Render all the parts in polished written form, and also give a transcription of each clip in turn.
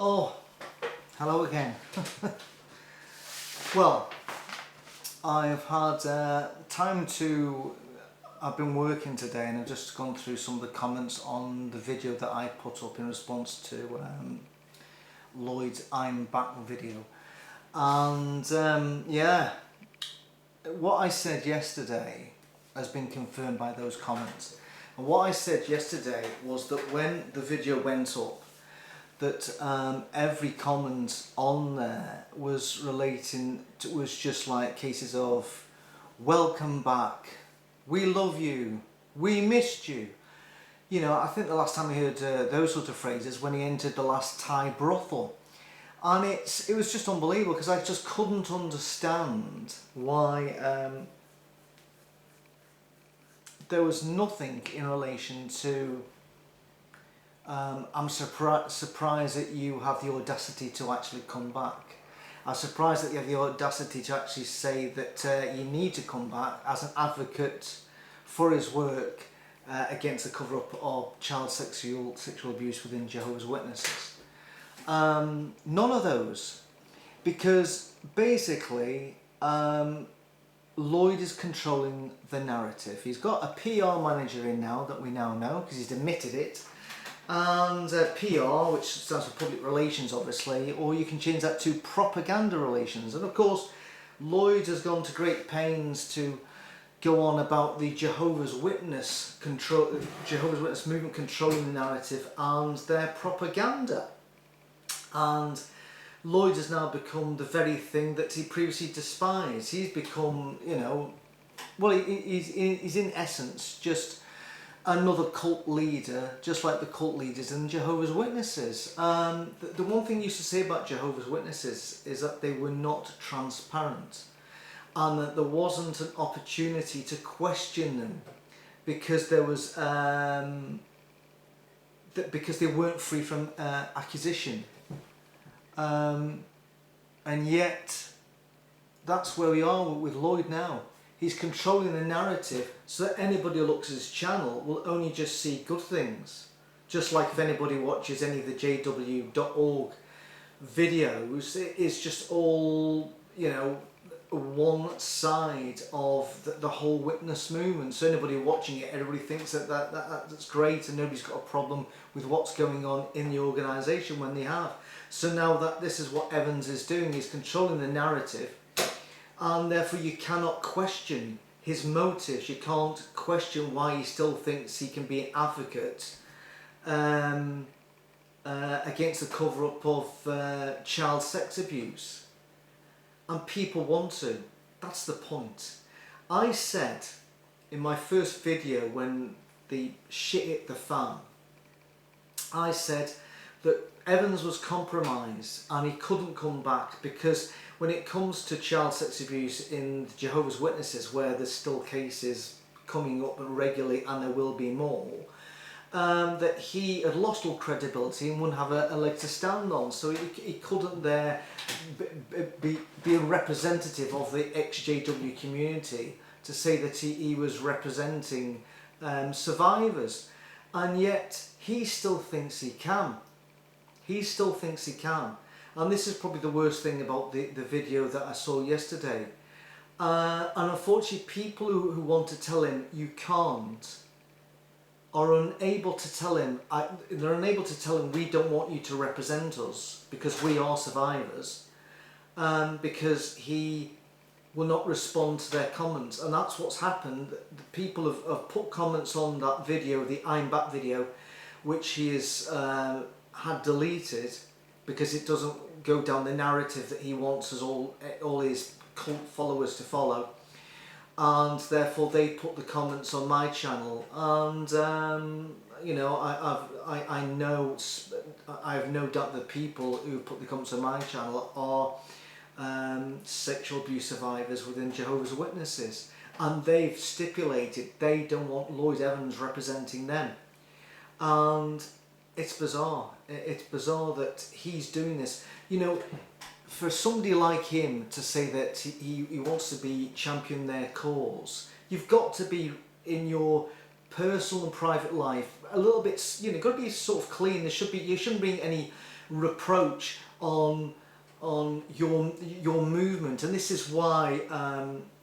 Oh, hello again. Well, I've had time to... I've been working today and I've just gone through some of the comments on the video that I put up in response to Lloyd's I'm Back video. And yeah, what I said yesterday has been confirmed by those comments. And what I said yesterday was that when the video went up, that every comment on there was relating to, was just like cases of welcome back, we love you, we missed you. You know, I think the last time I heard those sort of phrases when he entered the last Thai brothel. And it was just unbelievable because I just couldn't understand why there was nothing in relation to I'm surprised that you have the audacity to actually come back. I'm surprised that you have the audacity to actually say that you need to come back as an advocate for his work against the cover-up of child sexual abuse within Jehovah's Witnesses. None of those, because basically Lloyd is controlling the narrative. He's got a PR manager in now that we now know because he's admitted it. And PR, which stands for public relations obviously, or you can change that to propaganda relations. And of course, Lloyd has gone to great pains to go on about the Jehovah's Witness movement controlling the narrative and their propaganda. And Lloyd has now become the very thing that he previously despised. He's become, you know, well, he's in essence just another cult leader, just like the cult leaders in Jehovah's Witnesses. The one thing you used to say about Jehovah's Witnesses is that they were not transparent and that there wasn't an opportunity to question them because there was because they weren't free from accusation. And yet that's where we are with Lloyd now. He's controlling the narrative so that anybody who looks at his channel will only just see good things. Just like if anybody watches any of the jw.org videos, it's just all, you know, one side of the whole witness movement. So anybody watching it, everybody thinks that's great and nobody's got a problem with what's going on in the organisation when they have. So now that this is what Evans is doing, he's controlling the narrative. And therefore you cannot question his motives, you can't question why he still thinks he can be an advocate against the cover-up of child sex abuse. And people want to. That's the point. I said in my first video when the shit hit the fan, I said that Evans was compromised and he couldn't come back because when it comes to child sex abuse in Jehovah's Witnesses, where there's still cases coming up regularly and there will be more, that he had lost all credibility and wouldn't have a leg to stand on. So he couldn't there be a representative of the ex-JW community to say that he was representing survivors. And yet he still thinks he can. He still thinks he can. And this is probably the worst thing about the video that I saw yesterday. And unfortunately people who want to tell him you can't are unable to tell him, they're unable to tell him we don't want you to represent us because we are survivors, because he will not respond to their comments. And that's what's happened. The people have put comments on that video, the I'm Back video, which he has had deleted because it doesn't go down the narrative that he wants us all his cult followers to follow. And therefore they put the comments on my channel, and you know, I have no doubt that people who put the comments on my channel are sexual abuse survivors within Jehovah's Witnesses, and they've stipulated they don't want Lloyd Evans representing them. And it's bizarre. It's bizarre that he's doing this. You know, for somebody like him to say that he wants to be champion their cause, you've got to be in your personal and private life a little bit, you know, got to be sort of clean. You shouldn't bring any reproach on your movement. And this is why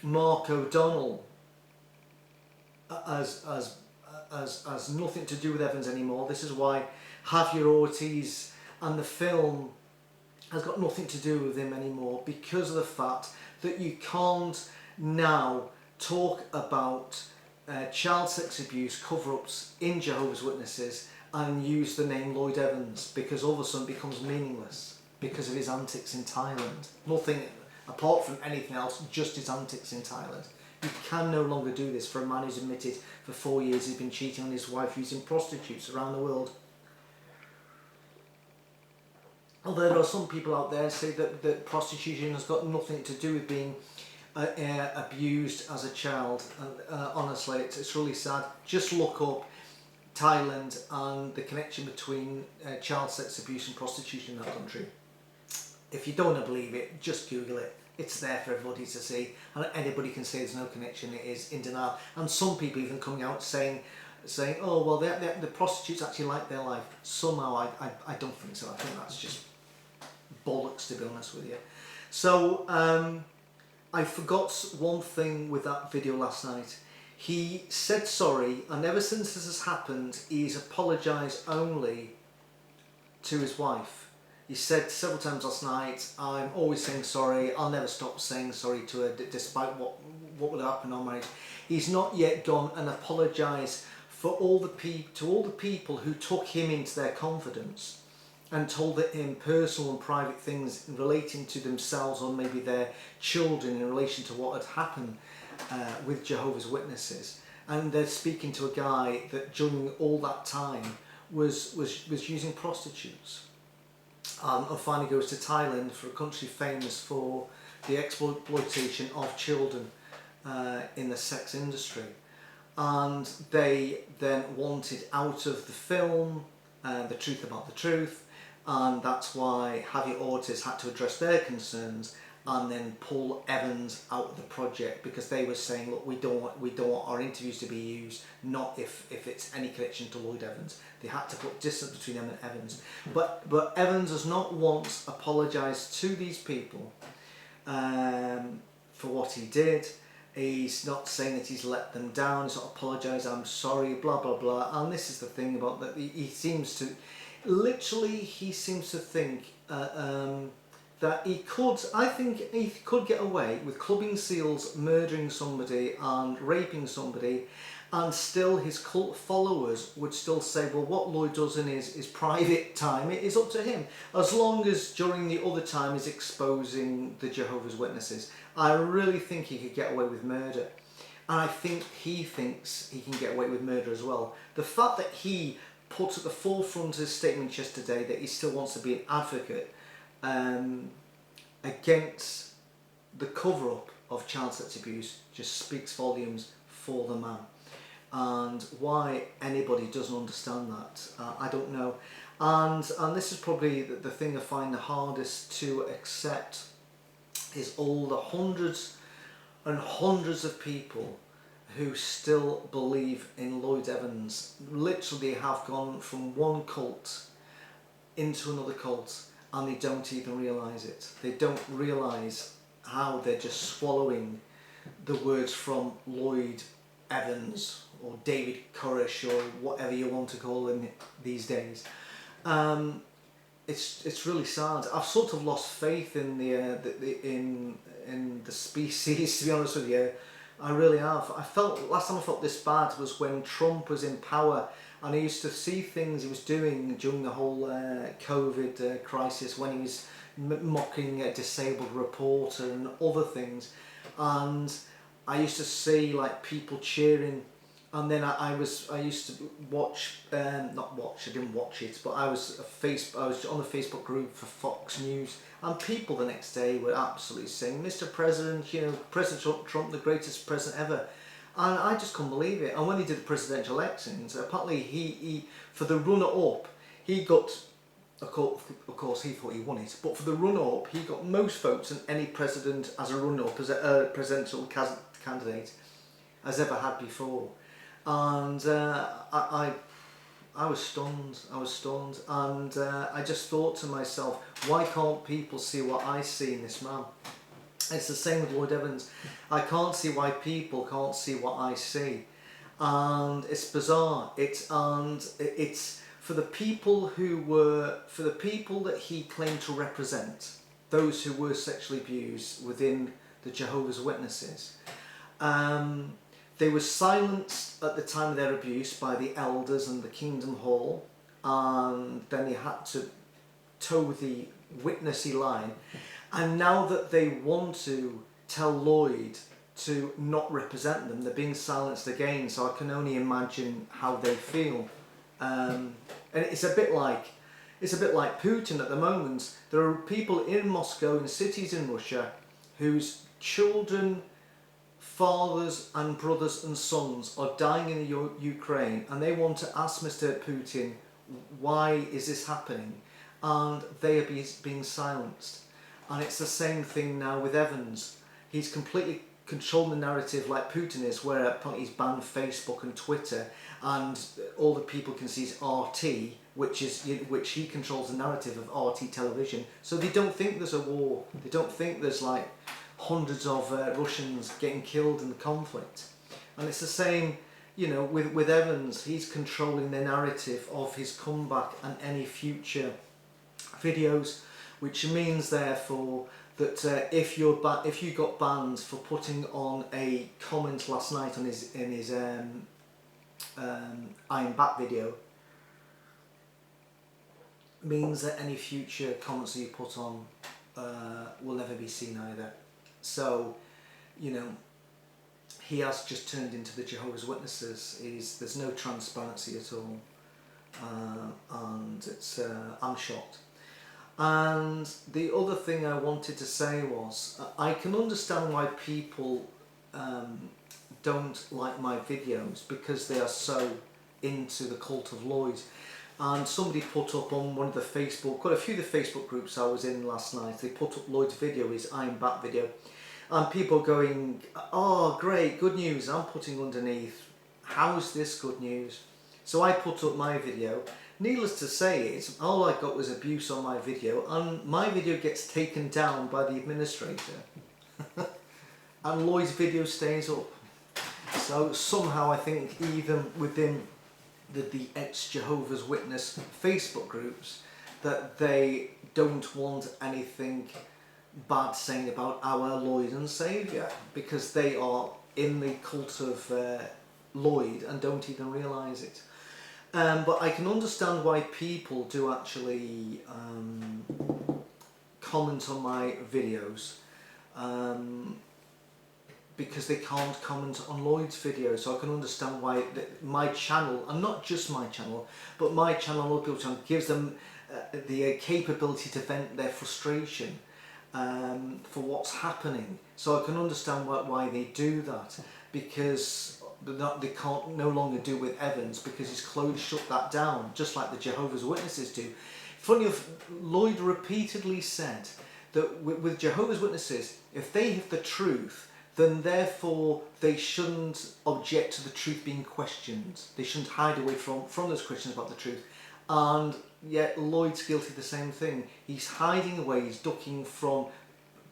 Mark O'Donnell has nothing to do with Evans anymore. This is why Javier Ortiz and the film has got nothing to do with him anymore, because of the fact that you can't now talk about child sex abuse cover-ups in Jehovah's Witnesses and use the name Lloyd Evans, because all of a sudden it becomes meaningless because of his antics in Thailand. Nothing apart from anything else, just his antics in Thailand. You can no longer do this for a man who's admitted for 4 years he's been cheating on his wife using prostitutes around the world. Although there are some people out there who say that prostitution has got nothing to do with being abused as a child. Honestly, it's really sad. Just look up Thailand and the connection between child sex abuse and prostitution in that country. If you don't want to believe it, just Google it. It's there for everybody to see, and anybody can say there's no connection. It is in denial, and some people even coming out saying, oh well, the prostitutes actually like their life. Somehow, I don't think so. I think that's just bollocks, to be honest with you. So I forgot one thing with that video last night. He said sorry, and ever since this has happened, he's apologised only to his wife. He said several times last night, I'm always saying sorry, I'll never stop saying sorry to her, despite what would happen on marriage. He's not yet gone and apologised for all the people who took him into their confidence and told him personal and private things relating to themselves or maybe their children in relation to what had happened with Jehovah's Witnesses. And they're speaking to a guy that during all that time was using prostitutes. And finally goes to Thailand, for a country famous for the exploitation of children in the sex industry. And they then wanted out of the film the truth about the truth, and that's why Javier Ortiz had to address their concerns and then pull Evans out of the project, because they were saying, look, we don't want our interviews to be used, not if it's any connection to Lloyd Evans. They had to put distance between them and Evans. But Evans has not once apologised to these people for what he did. He's not saying that he's let them down. He's not apologised, I'm sorry, blah, blah, blah. And this is the thing about that. He seems to think that I think he could get away with clubbing seals, murdering somebody and raping somebody, and still his cult followers would still say, well, what Lloyd does in his private time, it is up to him, as long as during the other time he's exposing the Jehovah's Witnesses. I really think he could get away with murder, and I think he thinks he can get away with murder as well. The fact that he put at the forefront of his statement yesterday that he still wants to be an advocate against the cover-up of child sex abuse just speaks volumes for the man. And why anybody doesn't understand that, I don't know. And this is probably the thing I find the hardest to accept, is all the hundreds and hundreds of people who still believe in Lloyd Evans. Literally have gone from one cult into another cult, and they don't even realise it. They don't realise how they're just swallowing the words from Lloyd Evans or David Koresh or whatever you want to call him these days. It's really sad. I've sort of lost faith in the species, to be honest with you. I really have. Last time I felt this bad was when Trump was in power, and I used to see things he was doing during the whole COVID crisis, when he was mocking a disabled reporter and other things, and I used to see like people cheering, and then I used to watch, not watch, I didn't watch it, but I was on the Facebook group for Fox News, and people the next day were absolutely saying, Mr. President, you know, President Trump, the greatest president ever. And I just couldn't believe it. And when he did the presidential elections, apparently he for the runner-up, he got, of course he thought he won it, but for the runner-up, he got most votes than any president as a runner-up, as a presidential candidate has ever had before. And I I was stunned. I was stunned, and I just thought to myself, why can't people see what I see in this man? It's the same with Lloyd Evans. I can't see why people can't see what I see, and it's bizarre. It's for the people that he claimed to represent, those who were sexually abused within the Jehovah's Witnesses. They were silenced at the time of their abuse by the elders and the Kingdom Hall, and then they had to toe the witnessy line. And now that they want to tell Lloyd to not represent them, they're being silenced again. So I can only imagine how they feel. And it's a bit like Putin at the moment. There are people in Moscow, in cities in Russia, whose children, fathers and brothers and sons are dying in the Ukraine, and they want to ask Mr. Putin, why is this happening? And they are being silenced. And it's the same thing now with Evans. He's completely controlling the narrative like Putin is, where apparently he's banned Facebook and Twitter, and all the people can see is RT, which he controls the narrative of RT television. So they don't think there's a war. They don't think there's like hundreds of Russians getting killed in the conflict. And it's the same, with Evans. He's controlling the narrative of his comeback and any future videos, which means therefore that if you got banned for putting on a comment last night on his I am back video, means that any future comments that you put on will never be seen either. So, he has just turned into the Jehovah's Witnesses. There's no transparency at all, and I'm shocked. And the other thing I wanted to say was, I can understand why people don't like my videos, because they are so into the cult of Lloyd. And somebody put up on one of the quite a few of the Facebook groups I was in last night, they put up Lloyd's video, his I'm back video, and people going, oh great, good news. I'm putting underneath, how is this good news? So I put up my video. Needless to say, all I got was abuse on my video, and my video gets taken down by the administrator and Lloyd's video stays up. So somehow I think even within the ex-Jehovah's Witness Facebook groups, that they don't want anything bad saying about our Lord and Saviour, because they are in the cult of Lloyd and don't even realise it. But I can understand why people do actually comment on my videos, because they can't comment on Lloyd's video. So I can understand why my channel, and not just my channel, but my channel and other people's channel, gives them the capability to vent their frustration for what's happening. So I can understand why they do that, because they can't no longer do with Evans, because he's shut that down, just like the Jehovah's Witnesses do. Funny enough, Lloyd repeatedly said that with Jehovah's Witnesses, if they have the truth, then therefore they shouldn't object to the truth being questioned. They shouldn't hide away from those questions about the truth. And yet Lloyd's guilty of the same thing. He's hiding away, he's ducking from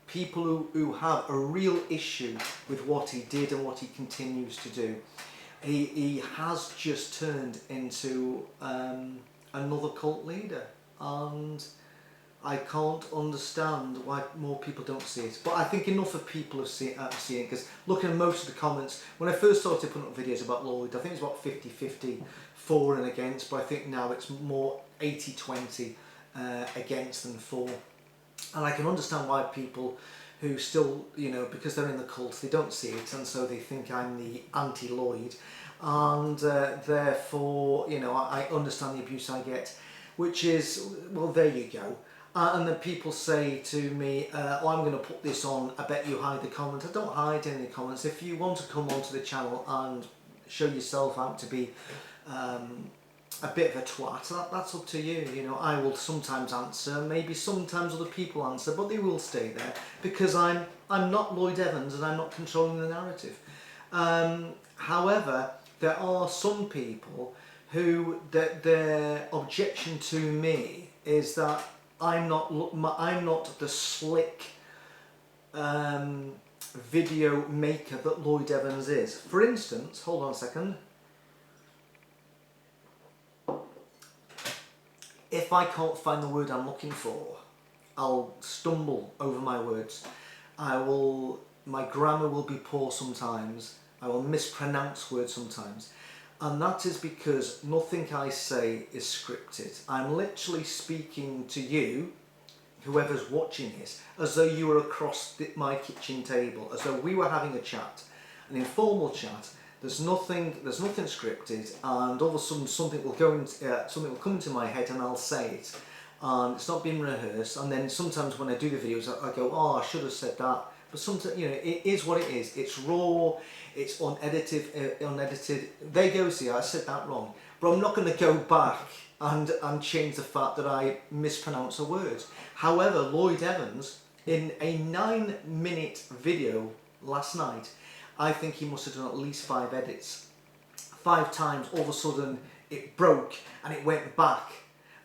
people who have a real issue with what he did and what he continues to do. He has just turned into another cult leader, and I can't understand why more people don't see it. But I think enough of people have seen it, because looking at most of the comments, when I first started putting up videos about Lloyd, I think it was about 50-50 for and against, but I think now it's more 80-20 against than for. And I can understand why people who still, because they're in the cult, they don't see it, and so they think I'm the anti-Lloyd, and therefore, I understand the abuse I get, which is, well, there you go. And then people say to me, oh, I'm going to put this on, I bet you hide the comments. I don't hide any comments. If you want to come onto the channel and show yourself out to be a bit of a twat, that's up to you. I will sometimes answer, maybe sometimes other people answer, but they will stay there, because I'm not Lloyd Evans and I'm not controlling the narrative. However, there are some people who their objection to me is that I'm not the slick video maker that Lloyd Evans is. For instance, hold on a second. If I can't find the word I'm looking for, I'll stumble over my words. My grammar will be poor sometimes. I will mispronounce words sometimes. And that is because nothing I say is scripted. I'm literally speaking to you, whoever's watching this, as though you were across my kitchen table, as though we were having a chat, an informal chat. There's nothing scripted, and all of a sudden something will come into my head, and I'll say it, and it's not been rehearsed. And then sometimes when I do the videos, I go, "Oh, I should have said that." But sometimes, you know, it is what it is. It's raw. It's unedited. There you go. See, I said that wrong. But I'm not going to go back and change the fact that I mispronounce a word. However, Lloyd Evans, in a 9-minute video last night, I think he must have done at least 5 edits. 5 times, all of a sudden, it broke and it went back.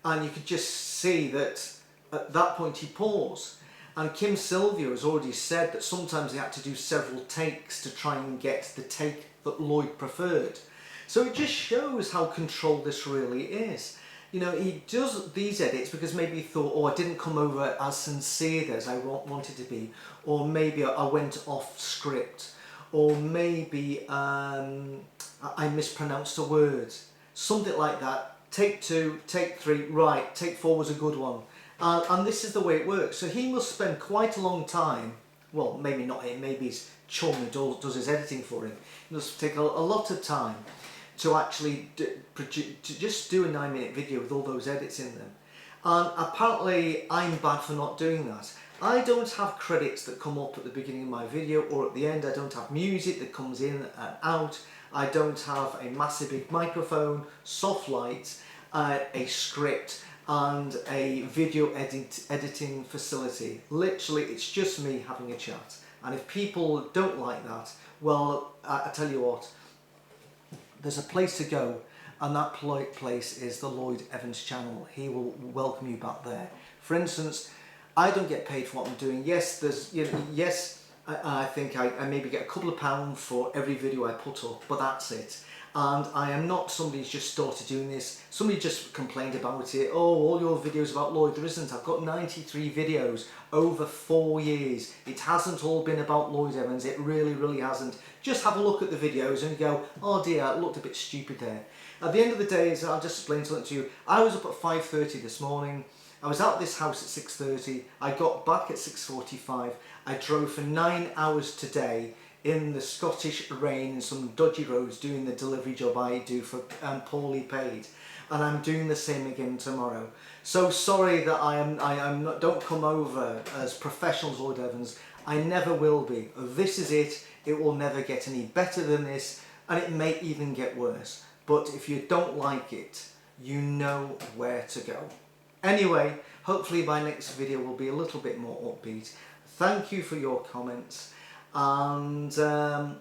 And you could just see that at that point he paused. And Kim Sylvia has already said that sometimes they had to do several takes to try and get the take that Lloyd preferred. So it just shows how controlled this really is. You know, he does these edits because maybe he thought, oh, I didn't come over as sincere as I wanted to be, or maybe I went off script, or maybe I mispronounced a word, something like that. Take 2, take 3, right, take 4 was a good one. And this is the way it works. So he must spend quite a long time, well, maybe not him, maybe his chum who does his editing for him. He must take a lot of time to actually just do a 9-minute video with all those edits in them. And apparently I'm bad for not doing that. I don't have credits that come up at the beginning of my video or at the end. I don't have music that comes in and out. I don't have a massive big microphone, soft lights, a script and a video editing facility. Literally, it's just me having a chat. And if people don't like that, well, I tell you what, there's a place to go, and that place is the Lloyd Evans channel. He will welcome you back there. For instance, I don't get paid for what I'm doing. Yes, I think I maybe get a couple of pounds for every video I put up, but that's it. And I am not somebody who's just started doing this. Somebody just complained about it. Oh, all your videos about Lloyd. There isn't. I've got 93 videos over 4 years. It hasn't all been about Lloyd Evans. It really, really hasn't. Just have a look at the videos and go, oh dear, I looked a bit stupid there. At the end of the day, I'll just explain something to you. I was up at 5:30 this morning. I was out of this house at 6:30. I got back at 6:45. I drove for 9 hours today in the Scottish rain and some dodgy roads doing the delivery job I do for poorly paid, and I'm doing the same again tomorrow. So sorry that don't come over as professionals, Lloyd Evans. I never will be. This is it. It will never get any better than this, and it may even get worse. But if you don't like it, you know where to go. Anyway, hopefully my next video will be a little bit more upbeat. Thank you for your comments. And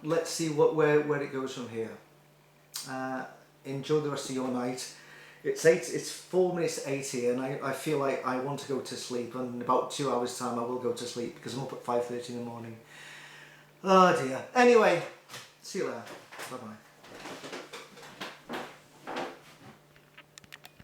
let's see where it goes from here. Enjoy the rest of your night. It's 4 minutes to 8 here, and I feel like I want to go to sleep, and in about 2 hours time I will go to sleep because I'm up at 5:30 in the morning. Oh dear. Anyway, see you later. Bye bye.